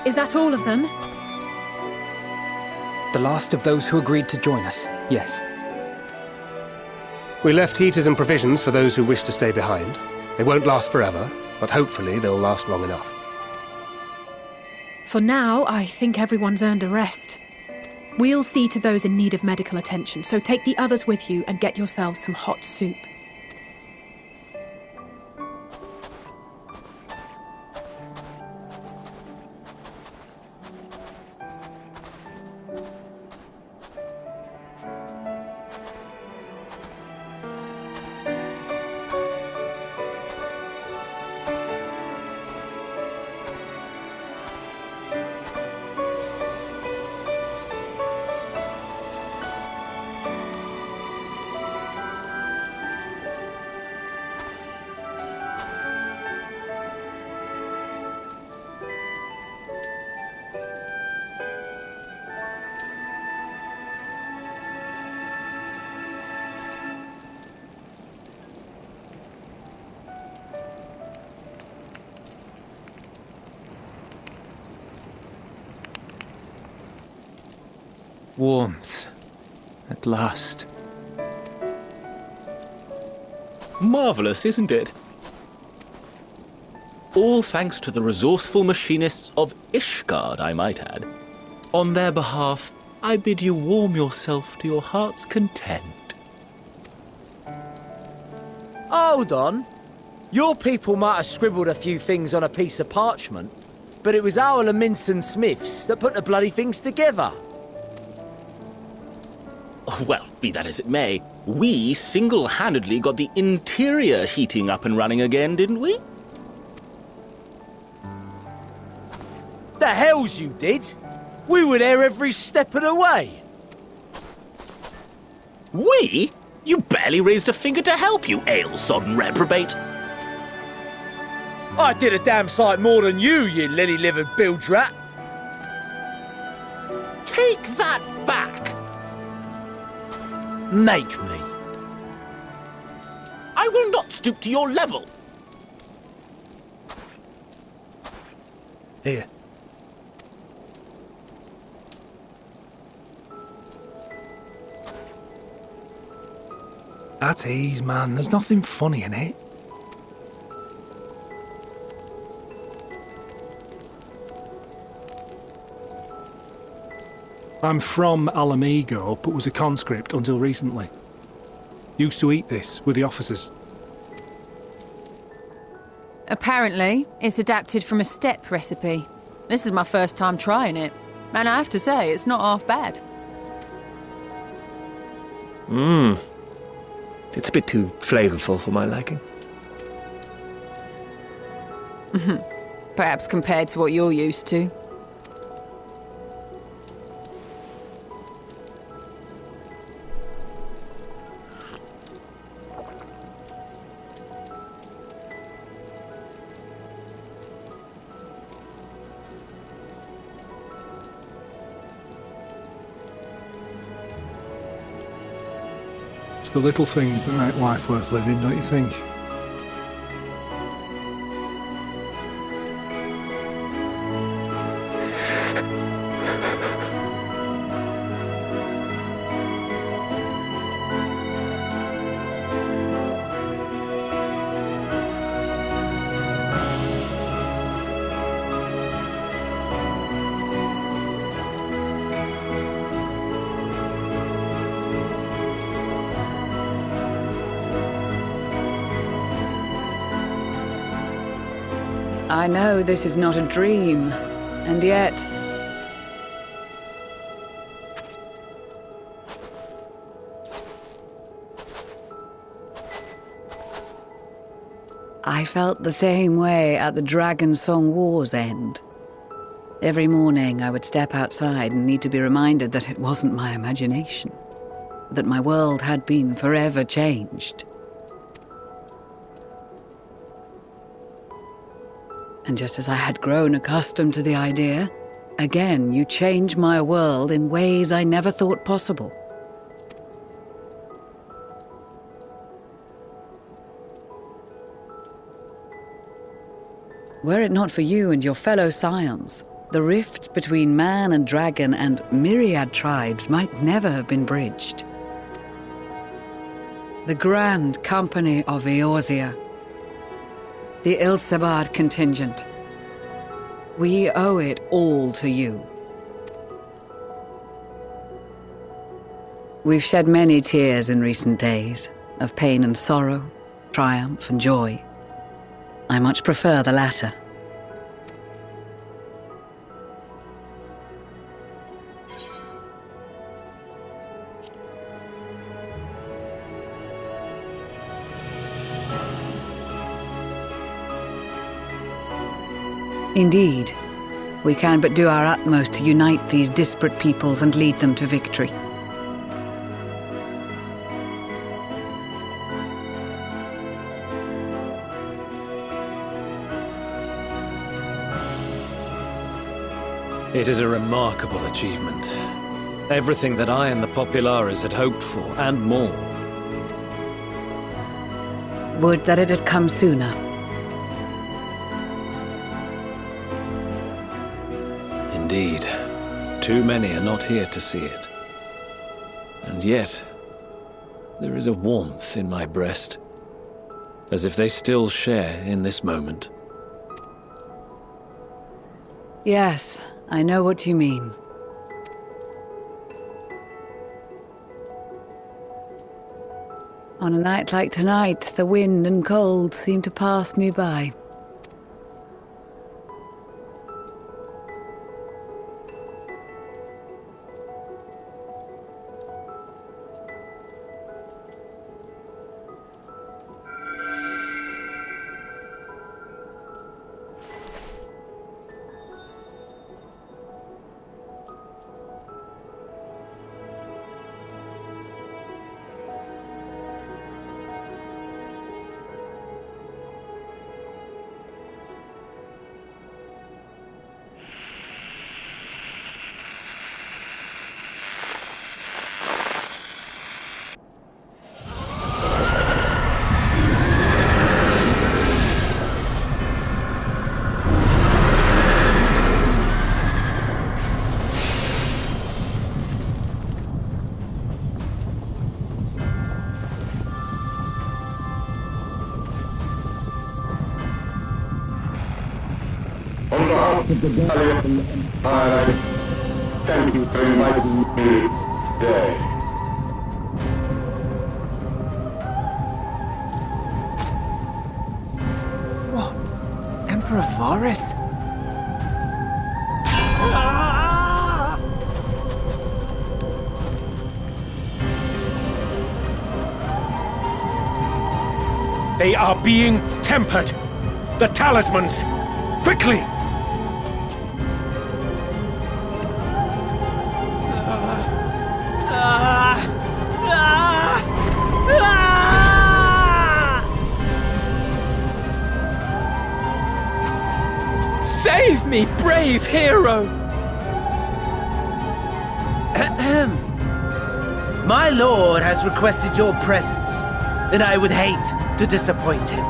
Is that all of them? The last of those who agreed to join us, yes. We left heaters and provisions for those who wish to stay behind. They won't last forever, but hopefully they'll last long enough. For now, I think everyone's earned a rest. We'll see to those in need of medical attention, so take the others with you and get yourselves some hot soup. Warmth. At last. Marvellous, isn't it? All thanks to the resourceful machinists of Ishgard, I might add. On their behalf, I bid you warm yourself to your heart's content. Hold on. Your people might have scribbled a few things on a piece of parchment, but it was our Minson Smiths that put the bloody things together. Well, be that as it may, we single-handedly got the interior heating up and running again, didn't we? The hells you did! We were there every step of the way. We? You barely raised a finger to help, you ale-sodden reprobate. I did a damn sight more than you, you lily-livered bilge rat. Take that back! Make me. I will not stoop to your level. Here. At ease, man. There's nothing funny in it. I'm from Alamigo, but was a conscript until recently. Used to eat this with the officers. Apparently, it's adapted from a steppe recipe. This is my first time trying it, and I have to say, it's not half bad. It's a bit too flavourful for my liking. Perhaps compared to what you're used to. It's the little things that make life worth living, don't you think? I know this is not a dream, and yet... I felt the same way at the Dragon Song War's end. Every morning I would step outside and need to be reminded that it wasn't my imagination, that my world had been forever changed. And just as I had grown accustomed to the idea, again you change my world in ways I never thought possible. Were it not for you and your fellow scions, the rift between man and dragon and myriad tribes might never have been bridged. The Grand Company of Eorzea, the Ilsabard contingent, we owe it all to you. We've shed many tears in recent days, of pain and sorrow, triumph and joy. I much prefer the latter. Indeed, we can but do our utmost to unite these disparate peoples and lead them to victory. It is a remarkable achievement. Everything that I and the Populares had hoped for, and more. Would that it had come sooner. Indeed. Too many are not here to see it. And yet, there is a warmth in my breast, as if they still share in this moment. Yes, I know what you mean. On a night like tonight, the wind and cold seem to pass me by. On behalf of the Valiant Empire, thank you for inviting me today. What? Emperor Varus? They are being tempered. The talismans! Quickly! Save me, brave hero! My lord has requested your presence, and I would hate to disappoint him.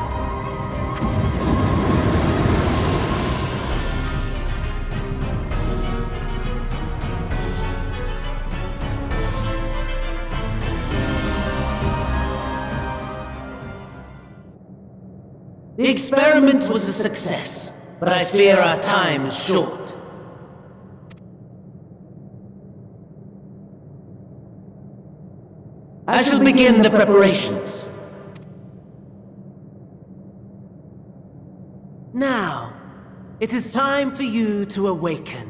The experiment was a success, but I fear our time is short. I shall begin the preparations. Now, it is time for you to awaken.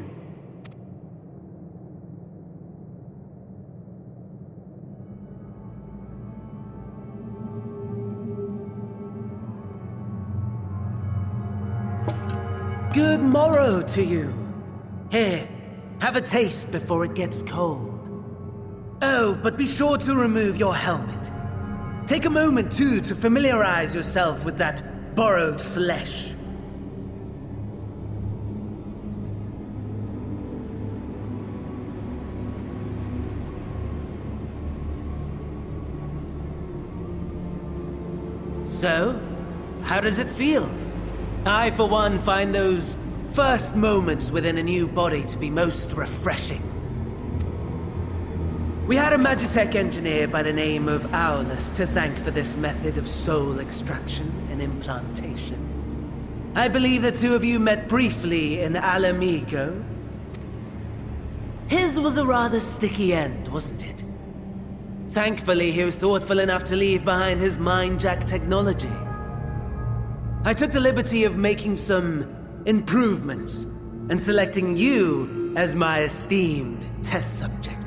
Good morrow to you. Here, have a taste before it gets cold. Oh, but be sure to remove your helmet. Take a moment, too, to familiarize yourself with that borrowed flesh. So, how does it feel? I, for one, find those First moments within a new body to be most refreshing. We had a Magitech engineer by the name of Aulus to thank for this method of soul extraction and implantation. I believe the two of you met briefly in Alamigo. His was a rather sticky end, wasn't it? Thankfully, he was thoughtful enough to leave behind his mind-jack technology. I took the liberty of making some improvements and selecting you as my esteemed test subject.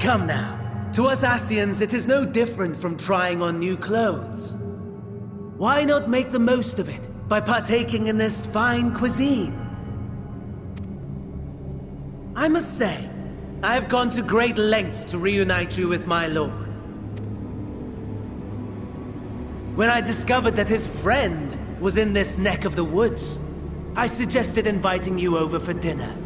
Come now. To us Asians, it is no different from trying on new clothes. Why not make the most of it by partaking in this fine cuisine? I must say, I have gone to great lengths to reunite you with my lord. When I discovered that his friend was in this neck of the woods, I suggested inviting you over for dinner.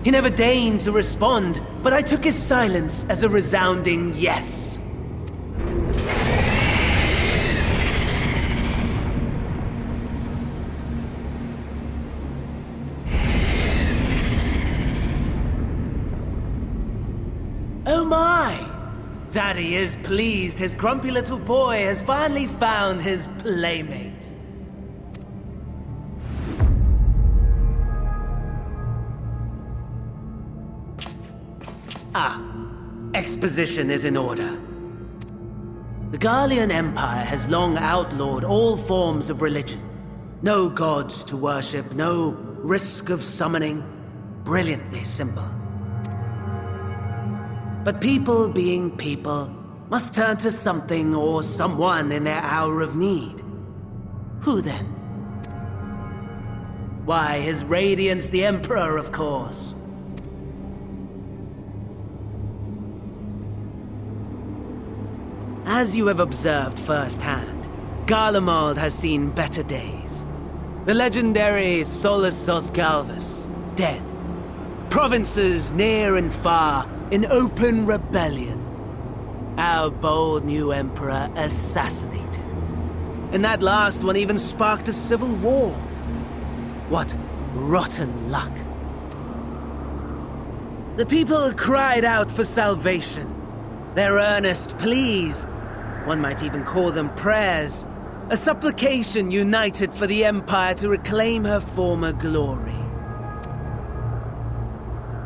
He never deigned to respond, but I took his silence as a resounding yes. Oh my! Daddy is pleased his grumpy little boy has finally found his playmate. Exposition is in order. The Garlean Empire has long outlawed all forms of religion. No gods to worship, no risk of summoning. Brilliantly simple. But people being people must turn to something or someone in their hour of need. Who then? Why, His Radiance the Emperor, of course. As you have observed firsthand, Garlemald has seen better days. The legendary Solus Galvus, dead. Provinces near and far in open rebellion. Our bold new emperor assassinated. And that last one even sparked a civil war. What rotten luck. The people cried out for salvation. Their earnest pleas, one might even call them prayers, a supplication united for the Empire to reclaim her former glory.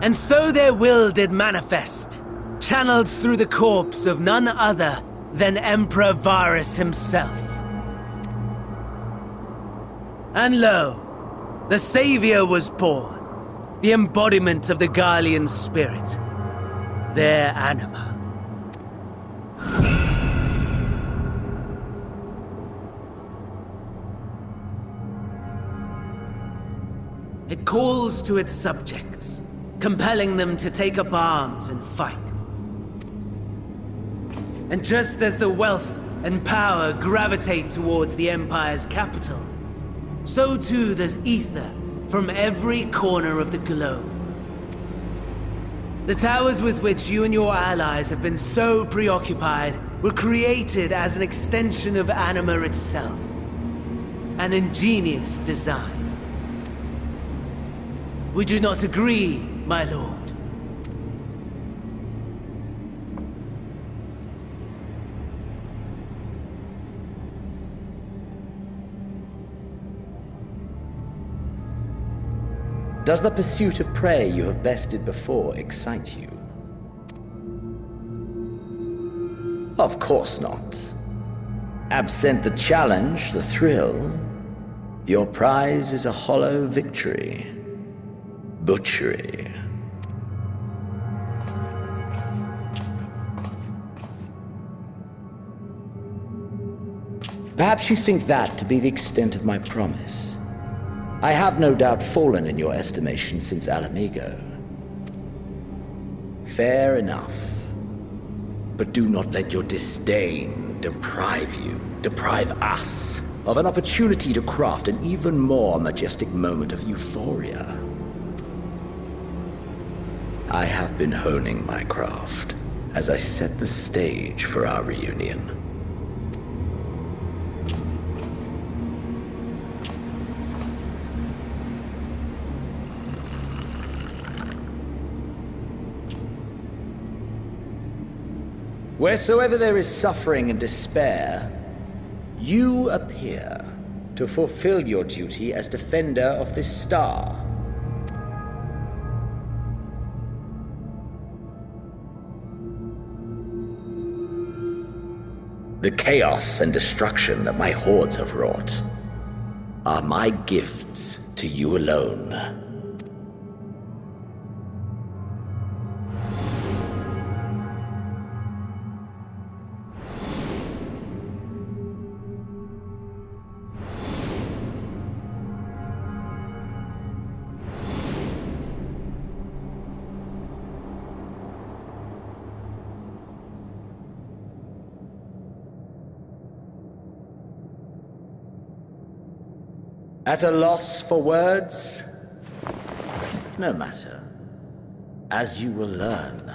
And so their will did manifest, channeled through the corpse of none other than Emperor Varus himself. And lo, the Savior was born, the embodiment of the Garlean spirit, their anima. It calls to its subjects, compelling them to take up arms and fight. And just as the wealth and power gravitate towards the Empire's capital, so too does ether from every corner of the globe. The towers with which you and your allies have been so preoccupied were created as an extension of Anima itself. An ingenious design. Would you not agree, my lord? Does the pursuit of prey you have bested before excite you? Of course not. Absent the challenge, the thrill, your prize is a hollow victory. Butchery. Perhaps you think that to be the extent of my promise. I have no doubt fallen in your estimation since Alamigo. Fair enough. But do not let your disdain deprive us, of an opportunity to craft an even more majestic moment of euphoria. I have been honing my craft as I set the stage for our reunion. Wheresoever there is suffering and despair, you appear to fulfill your duty as defender of this star. The chaos and destruction that my hordes have wrought are my gifts to you alone. At a loss for words? No matter. As you will learn,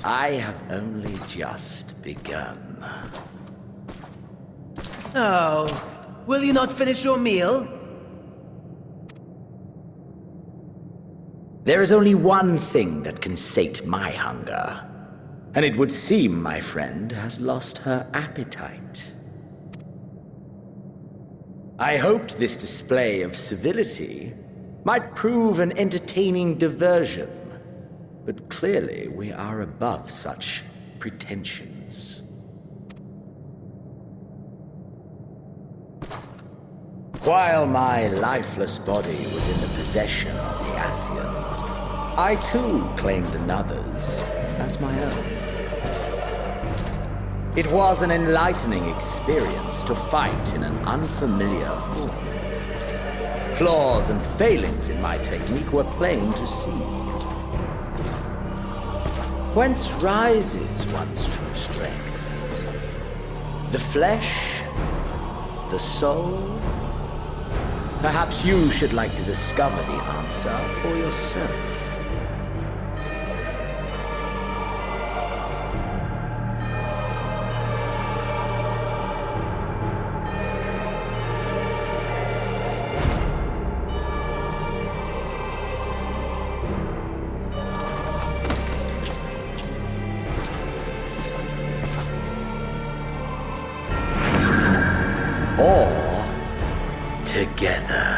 I have only just begun. Oh, will you not finish your meal? There is only one thing that can sate my hunger, and it would seem my friend has lost her appetite. I hoped this display of civility might prove an entertaining diversion, but clearly we are above such pretensions. While my lifeless body was in the possession of the Ascian, I too claimed another's as my own. It was an enlightening experience to fight in an unfamiliar form. Flaws and failings in my technique were plain to see. Whence rises one's true strength? The flesh? The soul? Perhaps you should like to discover the answer for yourself. Or together.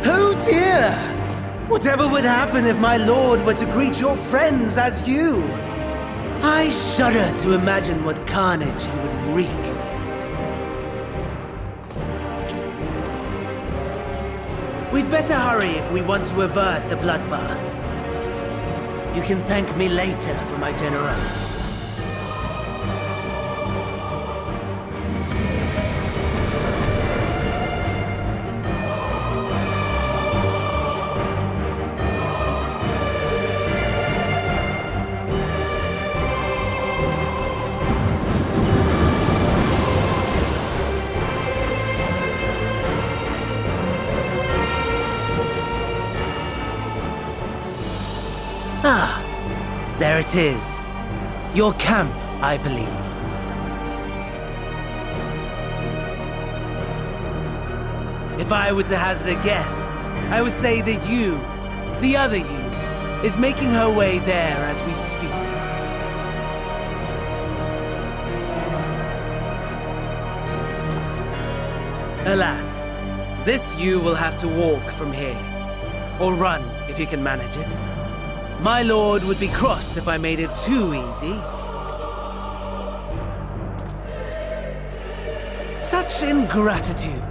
Oh dear! Whatever would happen if my lord were to greet your friends as you? I shudder to imagine what carnage he would wreak. We'd better hurry if we want to avert the bloodbath. You can thank me later for my generosity. Ah, there it is. Your camp, I believe. If I were to hazard a guess, I would say that you, the other you, is making her way there as we speak. Alas, this you will have to walk from here, or run if you can manage it. My lord would be cross if I made it too easy. Such ingratitude.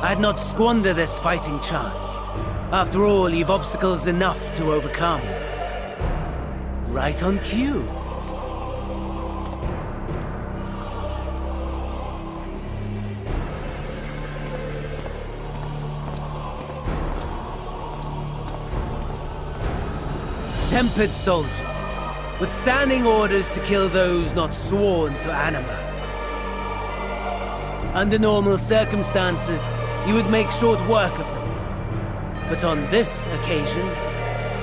I'd not squander this fighting chance. After all, you've obstacles enough to overcome. Right on cue. tempered soldiers, with standing orders to kill those not sworn to Anima. Under normal circumstances, you would make short work of them. But on this occasion,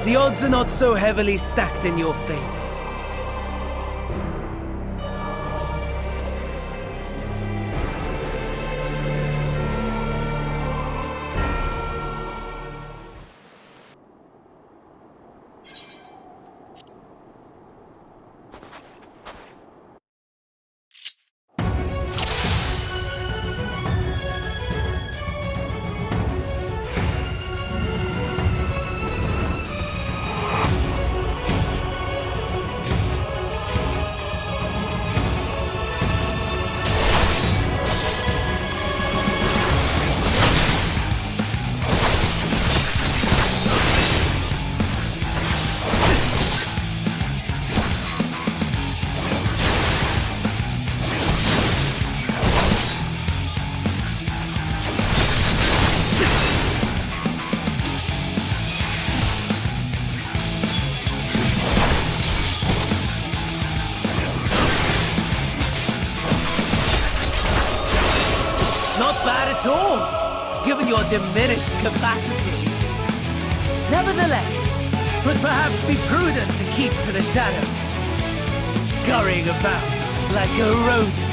the odds are not so heavily stacked in your favor. At all, given your diminished capacity. Nevertheless, 'twould perhaps be prudent to keep to the shadows, scurrying about like a rodent.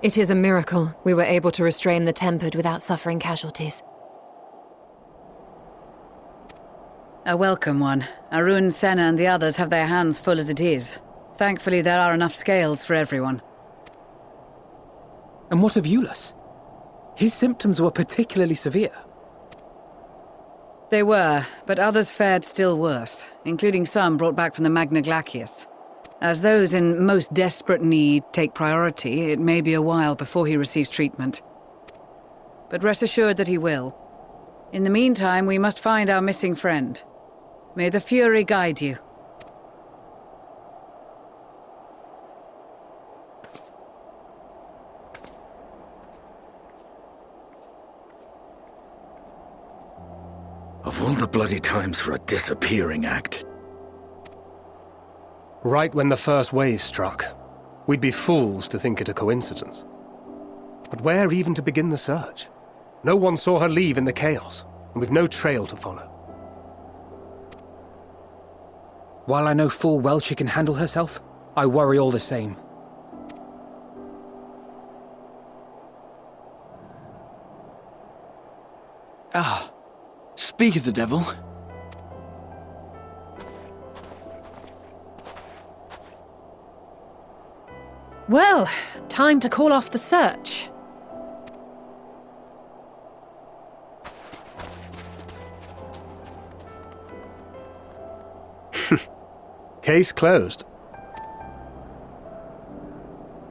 It is a miracle we were able to restrain the Tempered without suffering casualties. A welcome one. Arun, Senna and the others have their hands full as it is. Thankfully, there are enough scales for everyone. And what of Eulus? His symptoms were particularly severe. They were, but others fared still worse, including some brought back from the Magna Glacius. As those in most desperate need take priority, it may be a while before he receives treatment. But rest assured that he will. In the meantime, we must find our missing friend. May the Fury guide you. Of all the bloody times for a disappearing act. Right when the first wave struck, we'd be fools to think it a coincidence. But where even to begin the search? No one saw her leave in the chaos, and we've no trail to follow. While I know full well she can handle herself, I worry all the same. Ah, speak of the devil. Well, time to call off the search. Case closed.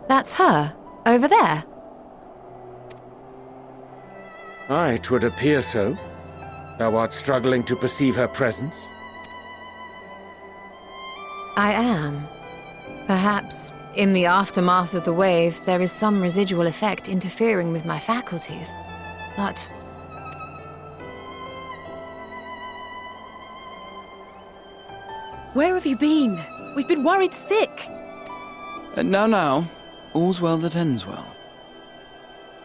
That's her, over there. Aye, 'twould appear so. Thou art struggling to perceive her presence? I am. Perhaps, in the aftermath of the wave, there is some residual effect interfering with my faculties. But... Where have you been? We've been worried sick. Now, all's well that ends well.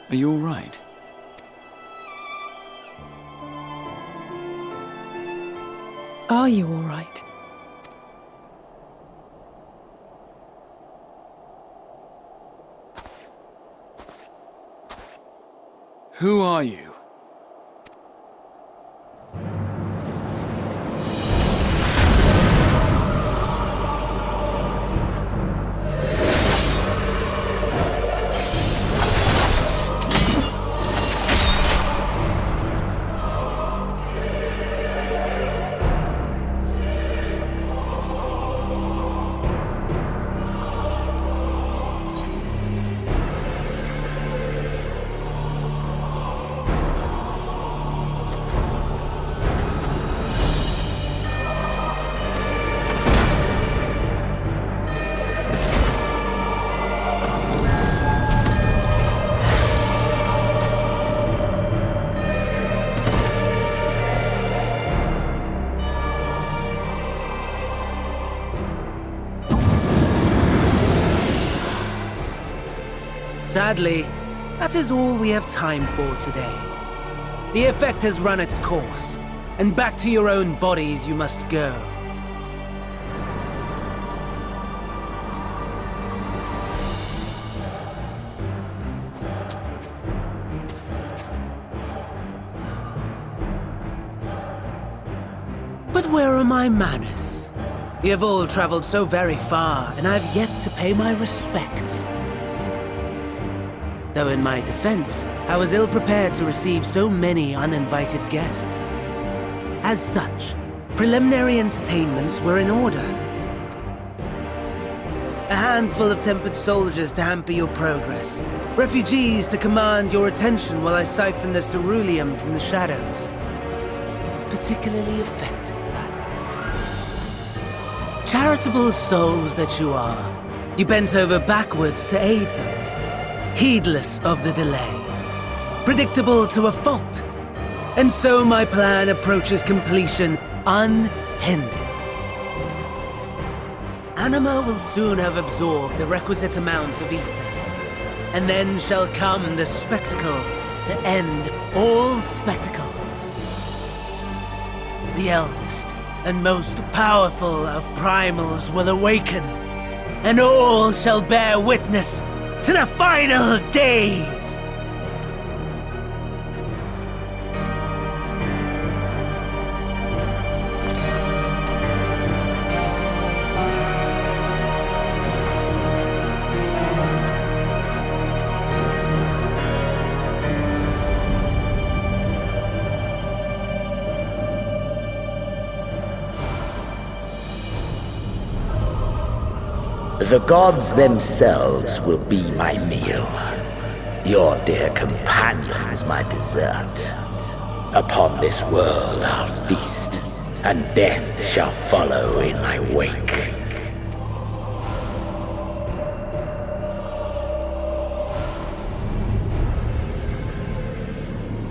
Are you all right? Are you all right? Who are you? Sadly, that is all we have time for today. The effect has run its course, and back to your own bodies you must go. But where are my manners? You have all traveled so very far, and I have yet to pay my respects. Though in my defense, I was ill-prepared to receive so many uninvited guests. As such, preliminary entertainments were in order. A handful of tempered soldiers to hamper your progress. Refugees to command your attention while I siphon the ceruleum from the shadows. Particularly effective, that. Charitable souls that you are, you bent over backwards to aid them. Heedless of the delay, predictable to a fault. And so my plan approaches completion unhindered. Anima will soon have absorbed the requisite amount of ether, and then shall come the spectacle to end all spectacles. The eldest and most powerful of primals will awaken, and all shall bear witness to the final days! The gods themselves will be my meal. Your dear companions my dessert. Upon this world I'll feast, and death shall follow in my wake.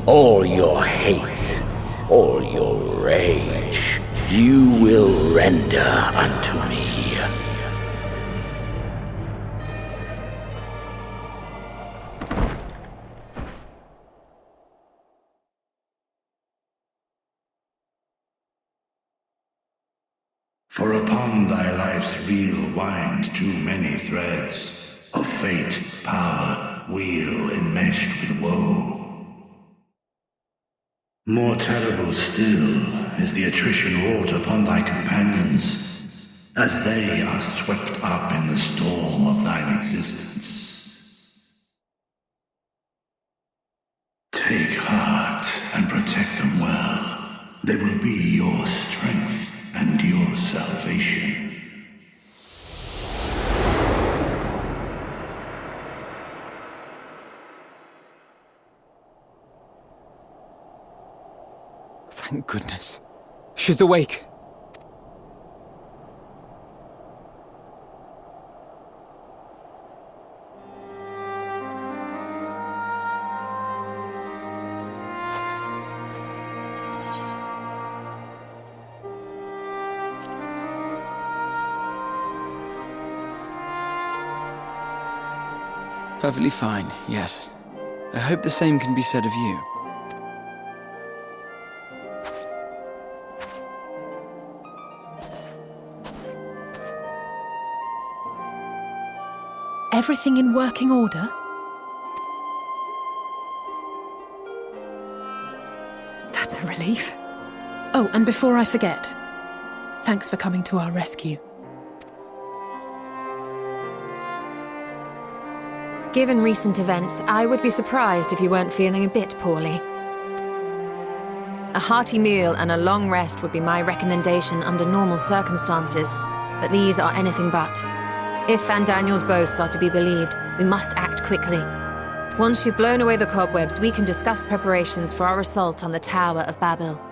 All your hate, all your rage, you will render unto me. For upon thy life's reel wind too many threads of fate, power, weal enmeshed with woe. More terrible still is the attrition wrought upon thy companions, as they are swept up in the storm of thine existence. Take heart and protect them well. They will be your strength and your salvation. Thank goodness. She's awake. Perfectly fine, yes. I hope the same can be said of you. Everything in working order? That's a relief. Oh, and before I forget, thanks for coming to our rescue. Given recent events, I would be surprised if you weren't feeling a bit poorly. A hearty meal and a long rest would be my recommendation under normal circumstances, but these are anything but. If Van Daniel's boasts are to be believed, we must act quickly. Once you've blown away the cobwebs, we can discuss preparations for our assault on the Tower of Babel.